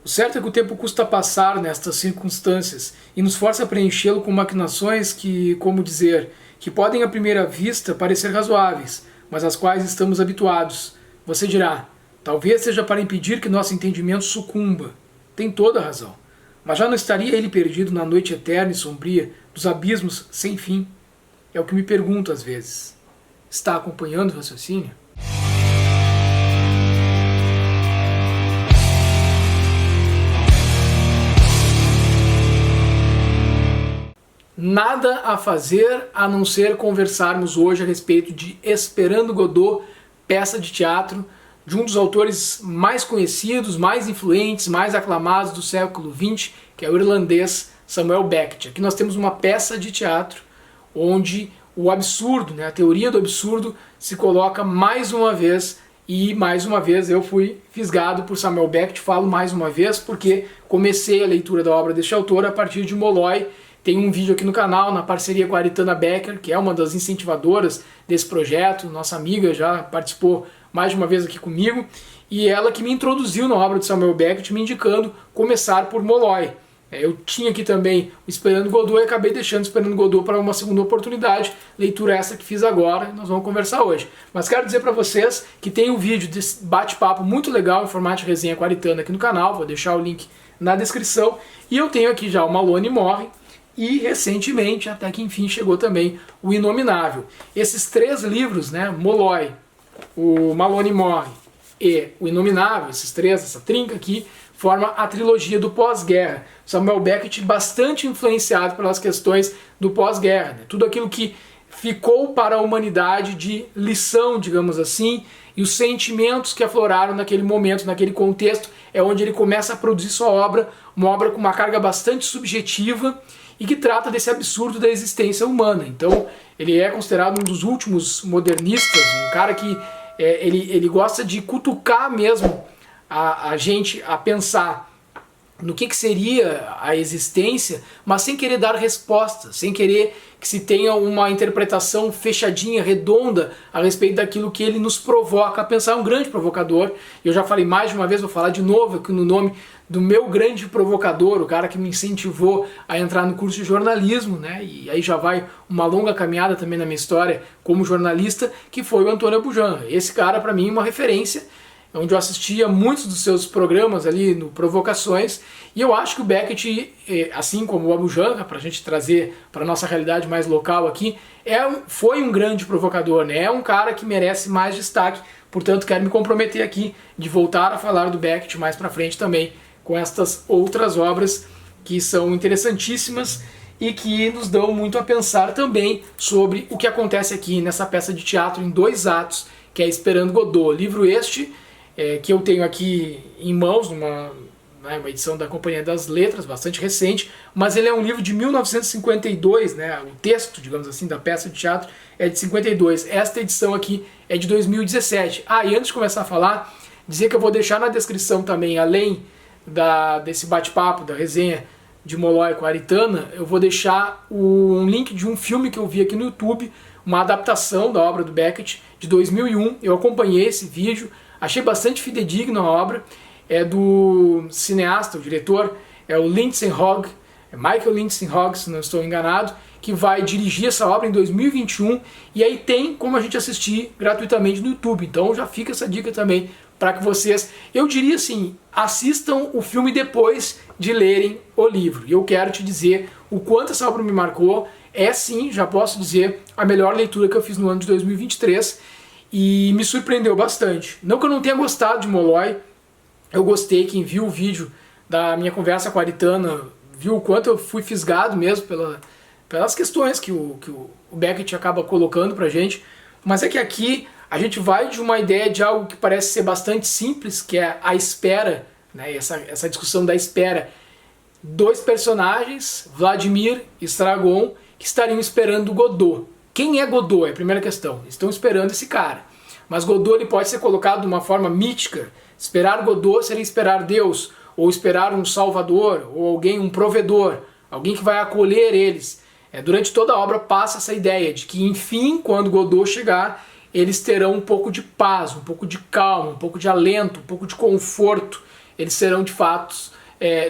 O certo é que o tempo custa passar nestas circunstâncias e nos força a preenchê-lo com maquinações que, como dizer, que podem à primeira vista parecer razoáveis, mas às quais estamos habituados. Você dirá, talvez seja para impedir que nosso entendimento sucumba. Tem toda a razão. Mas já não estaria ele perdido na noite eterna e sombria dos abismos sem fim? É o que me pergunto às vezes. Está acompanhando o raciocínio? Nada a fazer a não ser conversarmos hoje a respeito de Esperando Godot, peça de teatro de um dos autores mais conhecidos, mais influentes, mais aclamados do século XX, que é o irlandês Samuel Beckett. Aqui nós temos uma peça de teatro onde o absurdo, a teoria do absurdo, se coloca mais uma vez, e mais uma vez eu fui fisgado por Samuel Beckett. Falo mais uma vez porque comecei a leitura da obra deste autor a partir de Molloy. Tem um vídeo aqui no canal, na parceria com a Aritana Becker, que é uma das incentivadoras desse projeto, nossa amiga, já participou mais de uma vez aqui comigo, e ela que me introduziu na obra de Samuel Beckett, me indicando começar por Molloy. Eu tinha aqui também o Esperando Godot e acabei deixando o Esperando Godot para uma segunda oportunidade, leitura essa que fiz agora, e nós vamos conversar hoje. Mas quero dizer para vocês que tem um vídeo desse bate-papo muito legal em formato de resenha com a Aritana aqui no canal, vou deixar o link na descrição, e eu tenho aqui já o Malone Morre, e recentemente, até que enfim, chegou também o Inominável. Esses três livros, Molloy, o Malone Morre e o Inominável, esses três, essa trinca aqui, forma a trilogia do pós-guerra. Samuel Beckett bastante influenciado pelas questões do pós-guerra, tudo aquilo que ficou para a humanidade de lição, digamos assim, e os sentimentos que afloraram naquele momento, naquele contexto, é onde ele começa a produzir sua obra, uma obra com uma carga bastante subjetiva, e que trata desse absurdo da existência humana. Então, ele é considerado um dos últimos modernistas, um cara que ele gosta de cutucar mesmo a gente a pensar no que seria a existência, mas sem querer dar respostas, sem querer que se tenha uma interpretação fechadinha, redonda, a respeito daquilo que ele nos provoca a pensar. É um grande provocador. Eu já falei mais de uma vez, vou falar de novo aqui no nome do meu grande provocador, o cara que me incentivou a entrar no curso de jornalismo, e aí já vai uma longa caminhada também na minha história como jornalista, que foi o Antônio Abujamra. Esse cara, para mim, é uma referência, onde eu assistia muitos dos seus programas ali no Provocações, e eu acho que o Beckett, assim como o Abujamra, para a gente trazer para a nossa realidade mais local aqui, foi um grande provocador, é um cara que merece mais destaque, portanto quero me comprometer aqui de voltar a falar do Beckett mais para frente também, com estas outras obras que são interessantíssimas e que nos dão muito a pensar também sobre o que acontece aqui nessa peça de teatro em 2 atos, que é Esperando Godot. Livro este que eu tenho aqui em mãos, uma edição da Companhia das Letras, bastante recente, mas ele é um livro de 1952, o texto, digamos assim, da peça de teatro é de 52. Esta edição aqui é de 2017. E antes de começar a falar, dizer que eu vou deixar na descrição também, além desse bate-papo, da resenha de Molloy com a Aritana, eu vou deixar um link de um filme que eu vi aqui no YouTube, uma adaptação da obra do Beckett, de 2001. Eu acompanhei esse vídeo, achei bastante fidedigna a obra, é do cineasta, o diretor, é o Lindsay Hogg, é Michael Lindsay Hogg, se não estou enganado, que vai dirigir essa obra em 2021, e aí tem como a gente assistir gratuitamente no YouTube, então já fica essa dica também para que vocês, eu diria assim, assistam o filme depois de lerem o livro. E eu quero te dizer o quanto essa obra me marcou. É sim, já posso dizer, a melhor leitura que eu fiz no ano de 2023 e me surpreendeu bastante. Não que eu não tenha gostado de Molloy, eu gostei. Quem viu o vídeo da minha conversa com a Aritana viu o quanto eu fui fisgado mesmo pelas questões que o Beckett acaba colocando pra gente. Mas é que aqui a gente vai de uma ideia de algo que parece ser bastante simples, que é a espera, essa discussão da espera. 2 personagens, Vladimir e Stragon, que estariam esperando Godot. Quem é Godot? É a primeira questão. Estão esperando esse cara. Mas Godot ele pode ser colocado de uma forma mítica. Esperar Godot seria esperar Deus, ou esperar um salvador, ou alguém, um provedor, alguém que vai acolher eles. Durante toda a obra passa essa ideia de que, enfim, quando Godot chegar, eles terão um pouco de paz, um pouco de calma, um pouco de alento, um pouco de conforto. eles serão de fato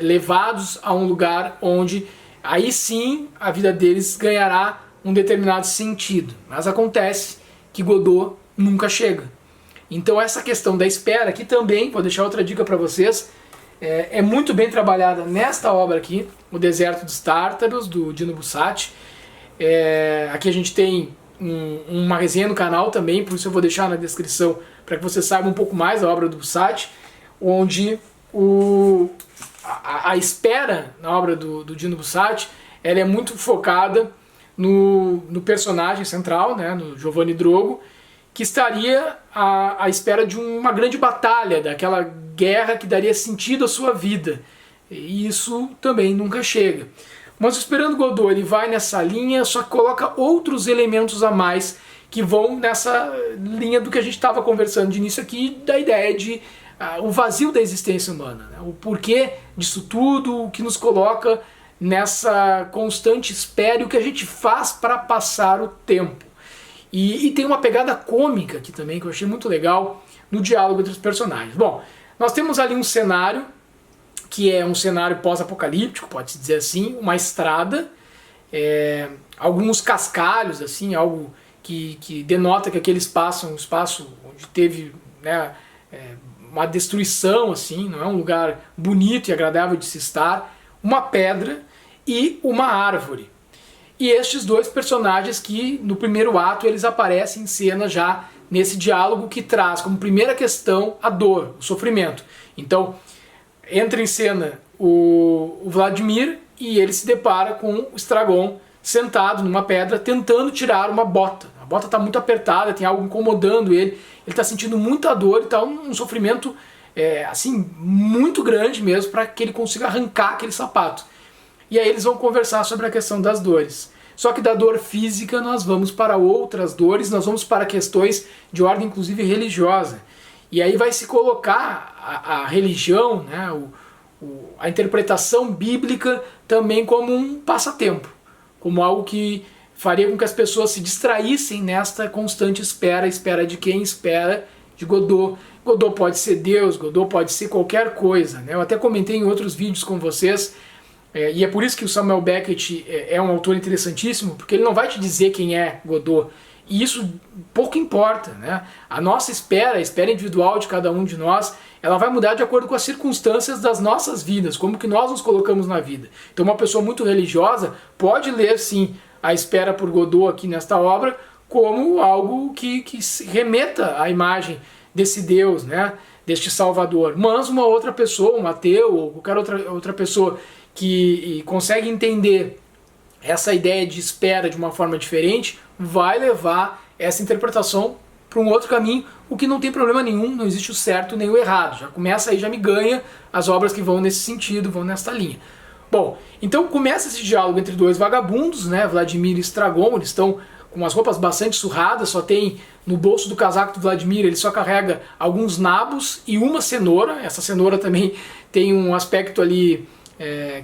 levados a um lugar onde aí sim a vida deles ganhará um determinado sentido. Mas acontece que Godot nunca chega. Então essa questão da espera aqui também, vou deixar outra dica para vocês, é muito bem trabalhada nesta obra aqui, O Deserto dos Tártaros, do Dino Buzzati. Aqui a gente tem uma resenha no canal também, por isso eu vou deixar na descrição para que você saiba um pouco mais da obra do Buzzati, onde a espera na obra do Dino Buzzati, ela é muito focada no personagem central, né, no Giovanni Drogo, que estaria à espera de uma grande batalha, daquela guerra que daria sentido à sua vida. E isso também nunca chega. Mas o Esperando Godot, ele vai nessa linha, só que coloca outros elementos a mais que vão nessa linha do que a gente estava conversando de início aqui, da ideia de o vazio da existência humana, né? O porquê disso tudo, o que nos coloca nessa constante espera e o que a gente faz para passar o tempo. E tem uma pegada cômica aqui também, que eu achei muito legal, no diálogo entre os personagens. Bom, nós temos ali um cenário, que é um cenário pós-apocalíptico, pode-se dizer assim, uma estrada, alguns cascalhos, assim, algo que denota que aquele espaço é um espaço onde teve, né, uma destruição, assim, não é um lugar bonito e agradável de se estar, uma pedra e uma árvore. E estes dois personagens que no primeiro ato eles aparecem em cena já nesse diálogo que traz como primeira questão a dor, o sofrimento. Então entra em cena o Vladimir e ele se depara com o Estragon sentado numa pedra tentando tirar uma bota. A bota está muito apertada, tem algo incomodando ele, ele está sentindo muita dor e está um sofrimento assim, muito grande mesmo para que ele consiga arrancar aquele sapato. E aí eles vão conversar sobre a questão das dores. Só que da dor física nós vamos para outras dores, nós vamos para questões de ordem inclusive religiosa. E aí vai se colocar a religião, né, a interpretação bíblica também como um passatempo, como algo que faria com que as pessoas se distraíssem nesta constante espera, espera de quem? Espera de Godot. Godot pode ser Deus, Godot pode ser qualquer coisa, né? Eu até comentei em outros vídeos com vocês, e é por isso que o Samuel Beckett é um autor interessantíssimo, porque ele não vai te dizer quem é Godot, e isso pouco importa, né? A nossa espera, a espera individual de cada um de nós, ela vai mudar de acordo com as circunstâncias das nossas vidas, como que nós nos colocamos na vida. Então uma pessoa muito religiosa pode ler sim a espera por Godot aqui nesta obra como algo que remeta à imagem desse Deus, né? Deste Salvador. Mas uma outra pessoa, um ateu ou qualquer outra pessoa que consegue entender essa ideia de espera de uma forma diferente, vai levar essa interpretação para um outro caminho, o que não tem problema nenhum, não existe o certo nem o errado. Já começa aí, já me ganha as obras que vão nesse sentido, vão nesta linha. Bom, então começa esse diálogo entre dois vagabundos, né, Vladimir e Estragon, eles estão com umas roupas bastante surradas, só tem no bolso do casaco do Vladimir, ele só carrega alguns nabos e uma cenoura. Essa cenoura também tem um aspecto ali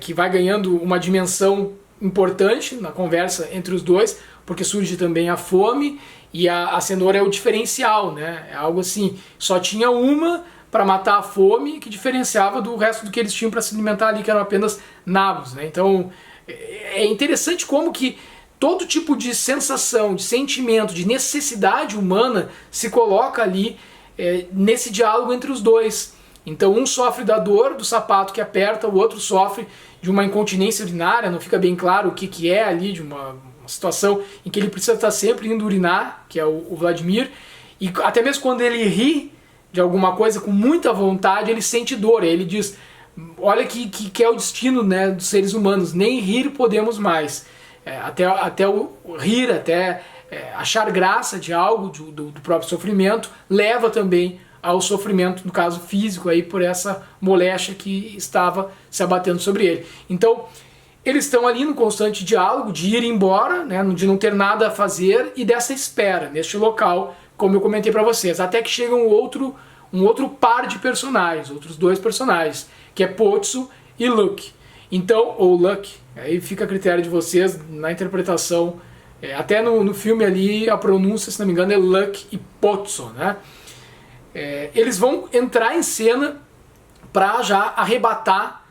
que vai ganhando uma dimensão importante na conversa entre os dois, porque surge também a fome e a cenoura é o diferencial, né? É algo assim, só tinha uma para matar a fome que diferenciava do resto do que eles tinham para se alimentar ali, que eram apenas nabos, né? Então é interessante como que todo tipo de sensação, de sentimento, de necessidade humana se coloca ali nesse diálogo entre os dois. Então um sofre da dor do sapato que aperta, o outro sofre de uma incontinência urinária, não fica bem claro o que é ali, de uma situação em que ele precisa estar sempre indo urinar, que é o Vladimir, e até mesmo quando ele ri de alguma coisa com muita vontade, ele sente dor, aí ele diz, olha que é o destino, né, dos seres humanos, nem rir podemos mais, até o rir, até achar graça de algo, do próprio sofrimento, leva também ao sofrimento, no caso físico, aí, por essa moléstia que estava se abatendo sobre ele. Então, eles estão ali no constante diálogo de ir embora, né, de não ter nada a fazer e dessa espera, neste local, como eu comentei para vocês, até que chega um outro par de personagens, outros dois personagens, que é Pozzo e Luck. Então, ou Luck, aí fica a critério de vocês na interpretação, até no filme ali a pronúncia, se não me engano, é Luck e Pozzo, né? Eles vão entrar em cena para já arrebatar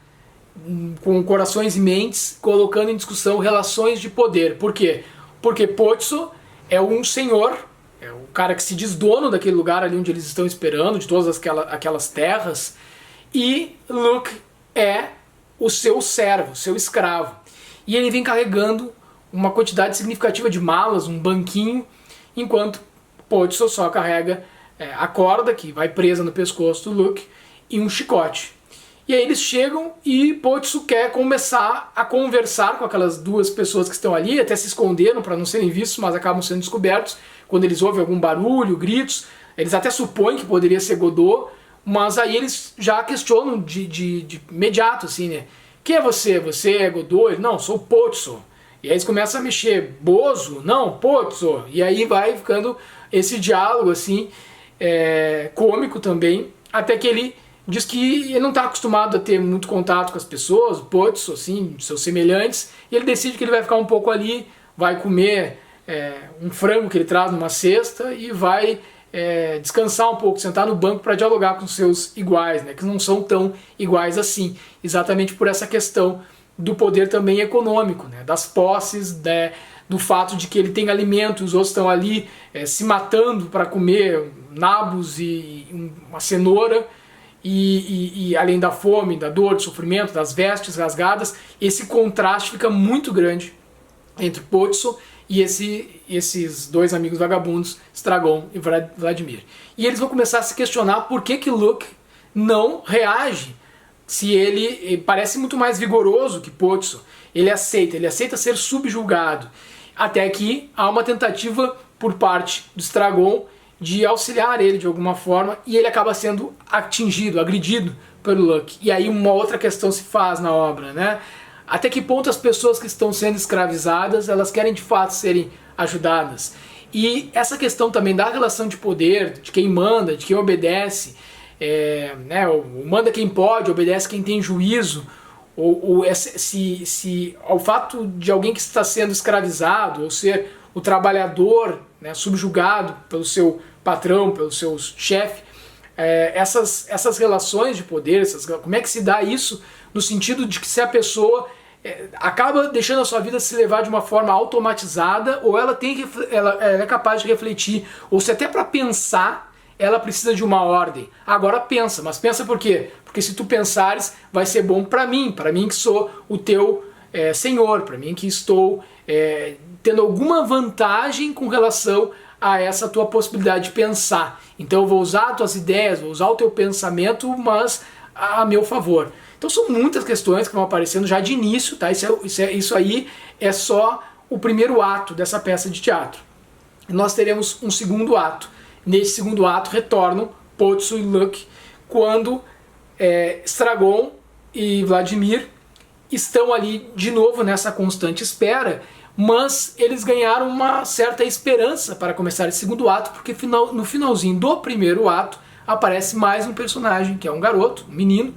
com corações e mentes, colocando em discussão relações de poder. Por quê? Porque Pozzo é um senhor, é o cara que se diz dono daquele lugar ali onde eles estão esperando, de todas aquelas terras, e Luke é o seu servo, o seu escravo. E ele vem carregando uma quantidade significativa de malas, um banquinho, enquanto Pozzo só carrega a corda que vai presa no pescoço do Luke e um chicote. E aí eles chegam e Pozzo quer começar a conversar com aquelas duas pessoas que estão ali, até se esconderam para não serem vistos, mas acabam sendo descobertos quando eles ouvem algum barulho, gritos. Eles até supõem que poderia ser Godot, mas aí eles já questionam de imediato, assim, né? Quem é você? Você é Godot? Ele, não, sou Pozzo. E aí eles começam a mexer, Bozo? Não, Pozzo. E aí vai ficando esse diálogo, assim, cômico também, até que ele diz que ele não está acostumado a ter muito contato com as pessoas, o Pozzo, assim, seus semelhantes, e ele decide que ele vai ficar um pouco ali, vai comer um frango que ele traz numa cesta e vai descansar um pouco, sentar no banco para dialogar com seus iguais, né, que não são tão iguais assim, exatamente por essa questão do poder também econômico, né, das posses, do fato de que ele tem alimento, os outros estão ali se matando para comer nabos e uma cenoura, e além da fome, da dor, do sofrimento, das vestes rasgadas, esse contraste fica muito grande entre Pozzo e esses dois amigos vagabundos, Stragon e Vladimir. E eles vão começar a se questionar por que Luke não reage, se ele parece muito mais vigoroso que Pozzo. Ele aceita ser subjugado, até que há uma tentativa por parte do Stragon de auxiliar ele de alguma forma, e ele acaba sendo atingido, agredido pelo Luke. E aí uma outra questão se faz na obra, né? Até que ponto as pessoas que estão sendo escravizadas, elas querem de fato serem ajudadas? E essa questão também da relação de poder, de quem manda, de quem obedece, né, manda quem pode, obedece quem tem juízo, se ao fato de alguém que está sendo escravizado, ou ser o trabalhador, né, subjugado pelo seu patrão, pelo seu chefe, essas relações de poder, como é que se dá isso no sentido de que se a pessoa acaba deixando a sua vida se levar de uma forma automatizada, ou ela é capaz de refletir, ou se até para pensar ela precisa de uma ordem. Agora pensa, mas pensa por quê? Porque se tu pensares, vai ser bom para mim que sou o teu senhor, para mim que estou tendo alguma vantagem com relação a essa tua possibilidade de pensar. Então eu vou usar as tuas ideias, vou usar o teu pensamento, mas a meu favor. Então são muitas questões que vão aparecendo já de início, tá? Isso aí é só o primeiro ato dessa peça de teatro. Nós teremos um segundo ato. Nesse segundo ato retornam Pozzo e Luke quando Stragon e Vladimir estão ali de novo nessa constante espera, mas eles ganharam uma certa esperança para começar esse segundo ato, porque no finalzinho do primeiro ato aparece mais um personagem, que é um garoto, um menino,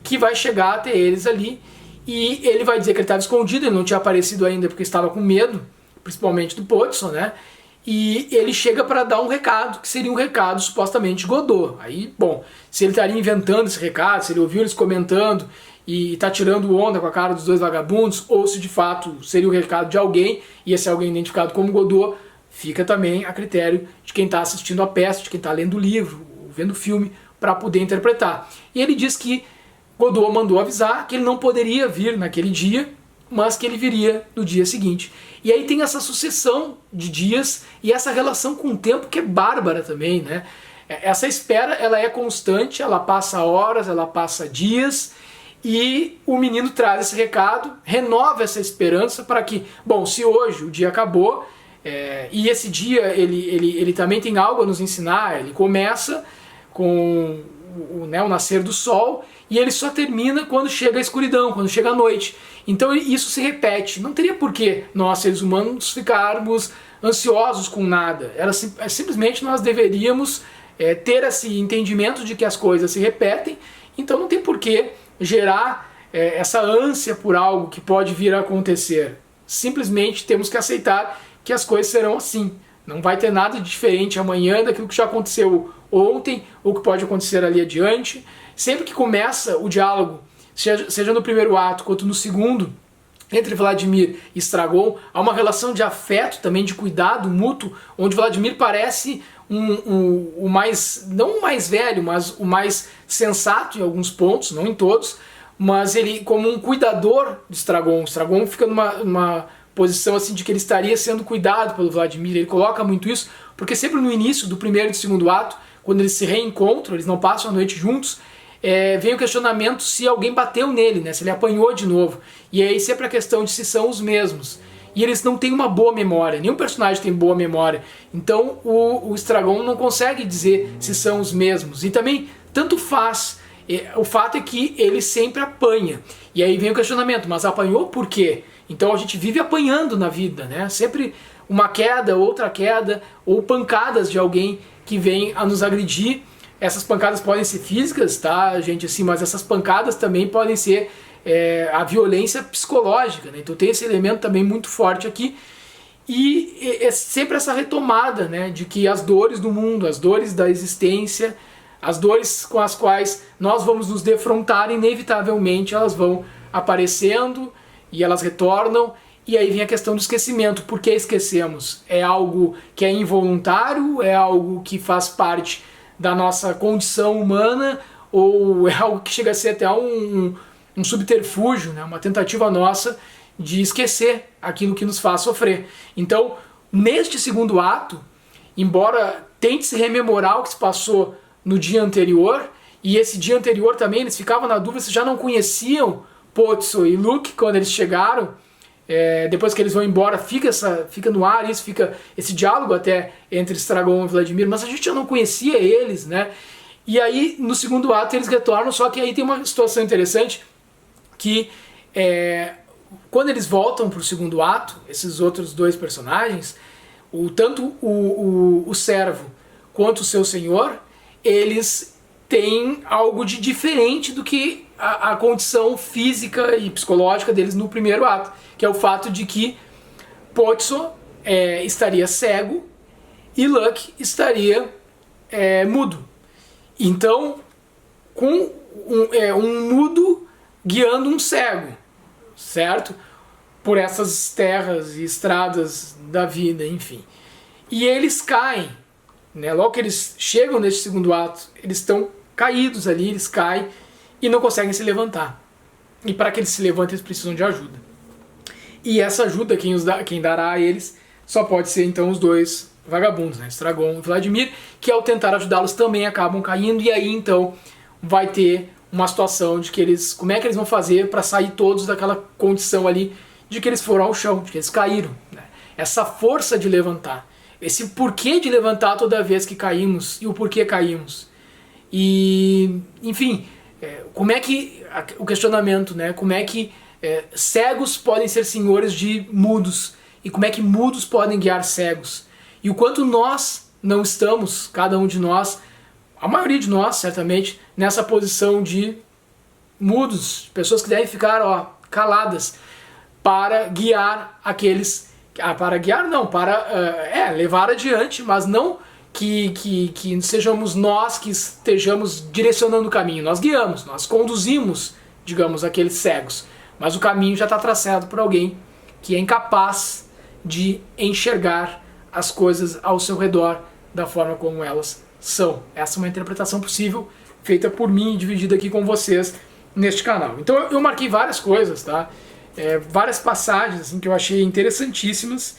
que vai chegar até eles ali, e ele vai dizer que ele estava escondido, ele não tinha aparecido ainda porque estava com medo, principalmente do Pozzo, né? E ele chega para dar um recado, que seria um recado supostamente de Godot. Aí, bom, se ele estaria inventando esse recado, se ele ouviu eles comentando e está tirando onda com a cara dos dois vagabundos, ou se de fato seria o recado de alguém, e esse alguém identificado como Godot, fica também a critério de quem está assistindo a peça, de quem está lendo o livro, vendo o filme, para poder interpretar. E ele diz que Godot mandou avisar que ele não poderia vir naquele dia, mas que ele viria no dia seguinte. E aí tem essa sucessão de dias e essa relação com o tempo que é bárbara também, né? Essa espera, ela é constante, ela passa horas, ela passa dias, e o menino traz esse recado, renova essa esperança para que, bom, se hoje o dia acabou, e esse dia ele também tem algo a nos ensinar, ele começa com o nascer do sol, e ele só termina quando chega a escuridão, quando chega a noite. Então isso se repete. Não teria por que nós, seres humanos, ficarmos ansiosos com nada. Simplesmente nós deveríamos ter esse entendimento de que as coisas se repetem, então não tem por que gerar essa ânsia por algo que pode vir a acontecer. Simplesmente temos que aceitar que as coisas serão assim. Não vai ter nada de diferente amanhã daquilo que já aconteceu ontem, ou que pode acontecer ali adiante. sempre que começa o diálogo, seja no primeiro ato quanto no segundo, entre Vladimir e Estragon, há uma relação de afeto, também de cuidado mútuo, onde Vladimir parece o mais, não o mais velho, mas o mais sensato em alguns pontos, não em todos, mas ele como um cuidador de Estragon. Estragon fica numa posição assim de que ele estaria sendo cuidado pelo Vladimir. Ele coloca muito isso, porque sempre no início do primeiro e do segundo ato, quando eles se reencontram, eles não passam a noite juntos, vem o questionamento se alguém bateu nele, né? Se ele apanhou de novo. E aí sempre a questão de se são os mesmos. E eles não têm uma boa memória, nenhum personagem tem boa memória. Então o Estragon não consegue dizer se são os mesmos. E também, tanto faz, o fato é que ele sempre apanha. E aí vem o questionamento, mas apanhou por quê? Então a gente vive apanhando na vida, né? Sempre uma queda, outra queda, ou pancadas de alguém que vem a nos agredir. Essas pancadas podem ser físicas, tá, gente, assim, mas essas pancadas também podem ser a violência psicológica, né? Então tem esse elemento também muito forte aqui. E é sempre essa retomada, né, de que as dores do mundo, as dores da existência, as dores com as quais nós vamos nos defrontar, inevitavelmente elas vão aparecendo e elas retornam. E aí vem a questão do esquecimento. Por que esquecemos? É algo que é involuntário? É algo que faz parte da nossa condição humana? Ou é algo que chega a ser até um subterfúgio, né? Uma tentativa nossa de esquecer aquilo que nos faz sofrer? Então, neste segundo ato, embora tente se rememorar o que se passou no dia anterior, e esse dia anterior também eles ficavam na dúvida se já não conheciam Pozzo e Luke quando eles chegaram. Depois que eles vão embora, fica no ar isso, fica esse diálogo até entre Estragon e Vladimir, mas a gente já não conhecia eles, né? E aí no segundo ato eles retornam, só que aí tem uma situação interessante que quando eles voltam para o segundo ato, esses outros dois personagens, tanto o servo quanto o seu senhor, eles têm algo de diferente do que a condição física e psicológica deles no primeiro ato, que é o fato de que Pozzo estaria cego e Luck estaria mudo. Então, com um mudo guiando um cego, certo? Por essas terras e estradas da vida, enfim. E eles caem, né? Logo que eles chegam nesse segundo ato, eles estão caídos ali, eles caem e não conseguem se levantar. E para que eles se levantem, eles precisam de ajuda. E essa ajuda, quem dará a eles, só pode ser então os dois vagabundos, né? Estragon e Vladimir, que ao tentar ajudá-los também acabam caindo, e aí então vai ter uma situação de que como é que eles vão fazer para sair todos daquela condição ali de que eles foram ao chão, de que eles caíram, né? Essa força de levantar, esse porquê de levantar toda vez que caímos e o porquê caímos. E, enfim, como é que, o questionamento, né? Como é que cegos podem ser senhores de mudos, e como é que mudos podem guiar cegos, e o quanto nós não estamos, cada um de nós, a maioria de nós certamente, nessa posição de mudos, pessoas que devem ficar caladas para guiar aqueles, para guiar não, para levar adiante, mas não que sejamos nós que estejamos direcionando o caminho. Nós guiamos, nós conduzimos, digamos, aqueles cegos, mas o caminho já está traçado por alguém que é incapaz de enxergar as coisas ao seu redor da forma como elas são. Essa é uma interpretação possível, feita por mim e dividida aqui com vocês neste canal. Então eu marquei várias coisas, tá? Várias passagens assim, que eu achei interessantíssimas.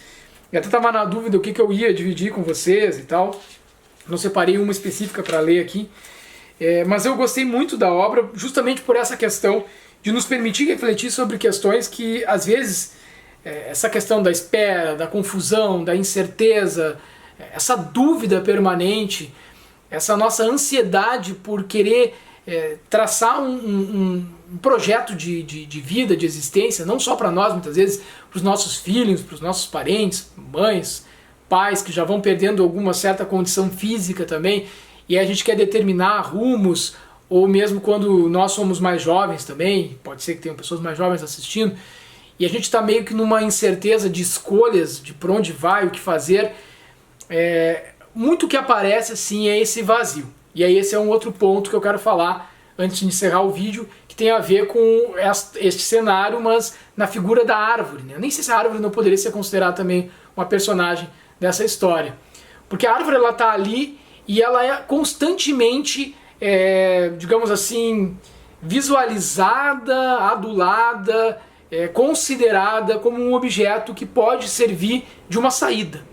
Eu até estava na dúvida o que eu ia dividir com vocês e tal. Não separei uma específica para ler aqui. Mas eu gostei muito da obra justamente por essa questão de nos permitir refletir sobre questões que, às vezes, essa questão da espera, da confusão, da incerteza, essa dúvida permanente, essa nossa ansiedade por querer traçar um projeto de vida, de existência, não só para nós, muitas vezes, para os nossos filhos, para os nossos parentes, mães, pais que já vão perdendo alguma certa condição física também, e a gente quer determinar rumos, ou mesmo quando nós somos mais jovens também, pode ser que tenham pessoas mais jovens assistindo, e a gente está meio que numa incerteza de escolhas, de por onde vai, o que fazer. Muito que aparece assim é esse vazio. E aí esse é um outro ponto que eu quero falar antes de encerrar o vídeo, que tem a ver com este cenário, mas na figura da árvore, né? Eu nem sei se a árvore não poderia ser considerada também uma personagem dessa história. Porque a árvore, ela está ali e ela é constantemente, digamos assim, visualizada, adulada, considerada como um objeto que pode servir de uma saída.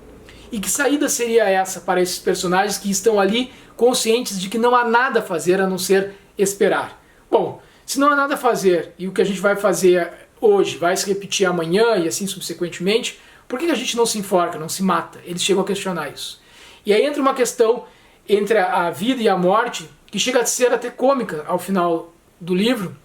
E que saída seria essa para esses personagens que estão ali conscientes de que não há nada a fazer a não ser esperar? Bom, se não há nada a fazer e o que a gente vai fazer hoje vai se repetir amanhã e assim subsequentemente, por que a gente não se enforca, não se mata? Eles chegam a questionar isso. E aí entra uma questão entre a vida e a morte que chega a ser até cômica ao final do livro,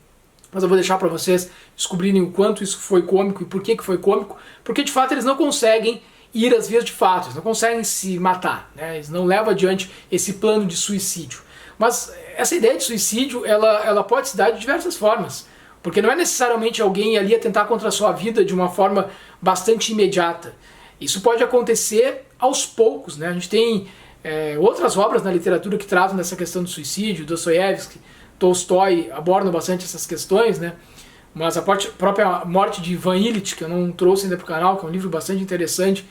mas eu vou deixar para vocês descobrirem o quanto isso foi cômico e por que foi cômico, porque de fato eles não conseguem ir às vias de fato, eles não conseguem se matar, né? Eles não levam adiante esse plano de suicídio. Mas essa ideia de suicídio, ela pode se dar de diversas formas, porque não é necessariamente alguém ali a tentar contra a sua vida de uma forma bastante imediata. Isso pode acontecer aos poucos, né? A gente tem outras obras na literatura que tratam dessa questão do suicídio, Dostoiévski, Tolstói abordam bastante essas questões, né? Mas a própria morte de Ivan Illich, que eu não trouxe ainda para o canal, que é um livro bastante interessante,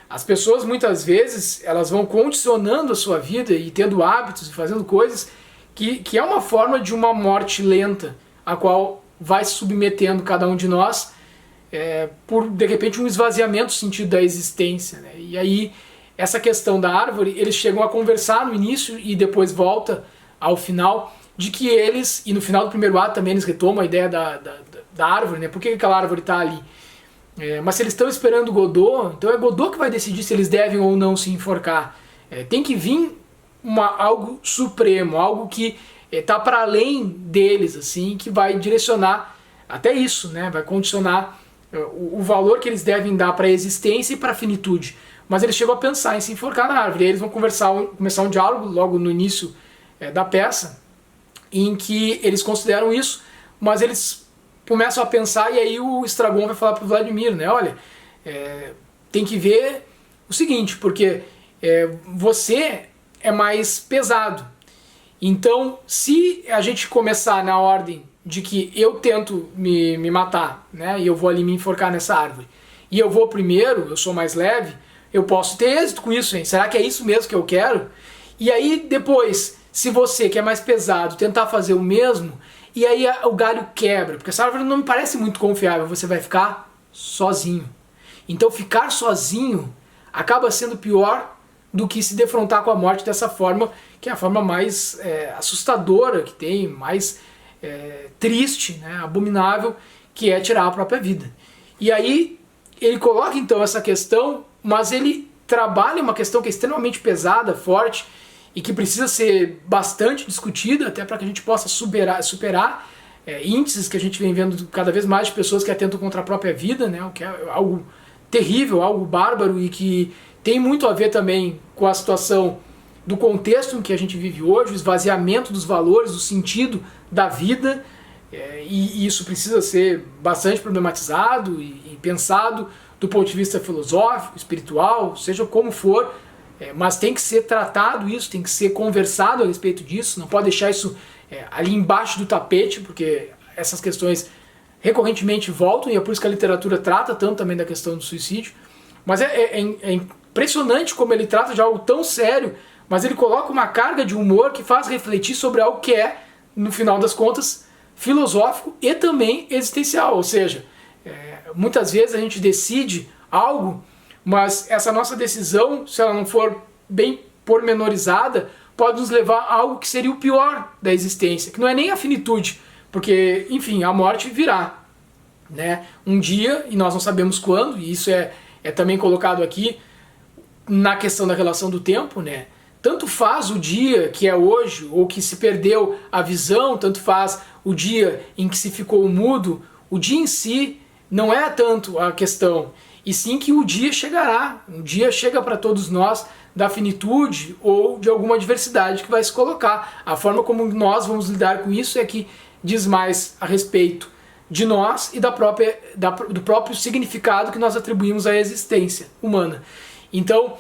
as pessoas muitas vezes elas vão condicionando a sua vida e tendo hábitos e fazendo coisas que é uma forma de uma morte lenta, a qual vai se submetendo cada um de nós por, de repente, um esvaziamento do sentido da existência, né? E aí, essa questão da árvore, eles chegam a conversar no início e depois volta ao final, de que eles, e no final do primeiro ato também eles retomam a ideia da árvore, né? Por que aquela árvore está ali? Mas se eles estão esperando Godot, então é Godot que vai decidir se eles devem ou não se enforcar. Tem que vir algo supremo, algo que está para além deles, assim, que vai direcionar até isso, né? Vai condicionar o valor que eles devem dar para a existência e para a finitude. Mas eles chegam a pensar em se enforcar na árvore. E aí eles vão começar um diálogo logo no início da peça, em que eles consideram isso, mas eles começam a pensar, e aí o Estragon vai falar para o Vladimir, né? Olha, tem que ver o seguinte, porque você é mais pesado. Então, se a gente começar na ordem de que eu tento me matar, né, e eu vou ali me enforcar nessa árvore, e eu vou primeiro, eu sou mais leve, eu posso ter êxito com isso, hein? Será que é isso mesmo que eu quero? E aí depois, se você que é mais pesado tentar fazer o mesmo, e aí o galho quebra, porque essa árvore não me parece muito confiável, você vai ficar sozinho. Então ficar sozinho acaba sendo pior do que se defrontar com a morte dessa forma, que é a forma mais assustadora que tem, mais triste, né, abominável, que é tirar a própria vida. E aí ele coloca então essa questão, mas ele trabalha uma questão que é extremamente pesada, forte, e que precisa ser bastante discutida, até para que a gente possa superar índices que a gente vem vendo cada vez mais de pessoas que atentam contra a própria vida, né, o que é algo terrível, algo bárbaro, e que tem muito a ver também com a situação do contexto em que a gente vive hoje, o esvaziamento dos valores, do sentido da vida, e isso precisa ser bastante problematizado e pensado do ponto de vista filosófico, espiritual, seja como for, mas tem que ser tratado isso, tem que ser conversado a respeito disso, não pode deixar isso ali embaixo do tapete, porque essas questões recorrentemente voltam, e é por isso que a literatura trata tanto também da questão do suicídio. Mas é impressionante como ele trata de algo tão sério, mas ele coloca uma carga de humor que faz refletir sobre algo que é, no final das contas, filosófico e também existencial. Ou seja, muitas vezes a gente decide algo, mas essa nossa decisão, se ela não for bem pormenorizada, pode nos levar a algo que seria o pior da existência, que não é nem a finitude, porque, enfim, a morte virá, né, um dia, e nós não sabemos quando, e isso é também colocado aqui na questão da relação do tempo, né? Tanto faz o dia que é hoje, ou que se perdeu a visão, tanto faz o dia em que se ficou mudo, o dia em si não é tanto a questão, e sim que o dia chegará, um dia chega para todos nós da finitude ou de alguma adversidade que vai se colocar. A forma como nós vamos lidar com isso é que diz mais a respeito de nós e do próprio significado que nós atribuímos à existência humana. Então,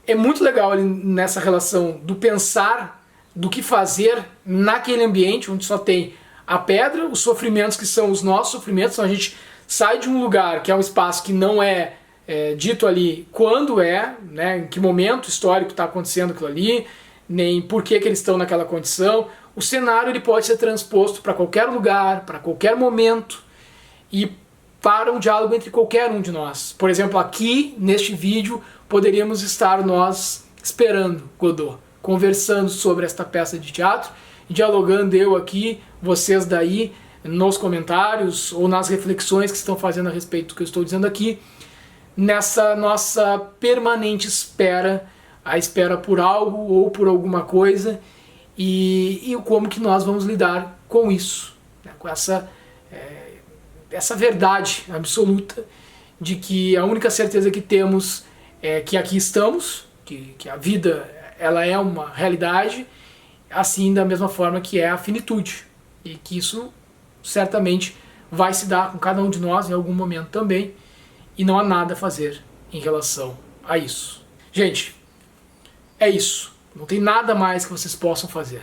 é muito legal ali nessa relação do pensar do que fazer naquele ambiente onde só tem a pedra, os sofrimentos que são os nossos sofrimentos. Então a gente sai de um lugar que é um espaço que não é, dito ali quando né, em que momento histórico está acontecendo aquilo ali, nem por que eles estão naquela condição. O cenário ele pode ser transposto para qualquer lugar, para qualquer momento e para um diálogo entre qualquer um de nós. Por exemplo, aqui neste vídeo poderíamos estar nós esperando Godot, conversando sobre esta peça de teatro, dialogando eu aqui, vocês daí, nos comentários ou nas reflexões que estão fazendo a respeito do que eu estou dizendo aqui, nessa nossa permanente espera, a espera por algo ou por alguma coisa, e como que nós vamos lidar com isso, né? Com essa verdade absoluta de que a única certeza que temos é que aqui estamos, que a vida ela é uma realidade, assim da mesma forma que é a finitude, e que isso certamente vai se dar com cada um de nós em algum momento também, e não há nada a fazer em relação a isso. Gente, é isso. Não tem nada mais que vocês possam fazer.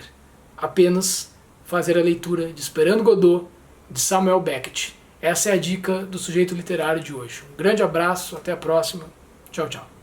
Apenas fazer a leitura de Esperando Godot, de Samuel Beckett. Essa é a dica do Sujeito Literário de hoje. Um grande abraço, até a próxima. Tchau, tchau.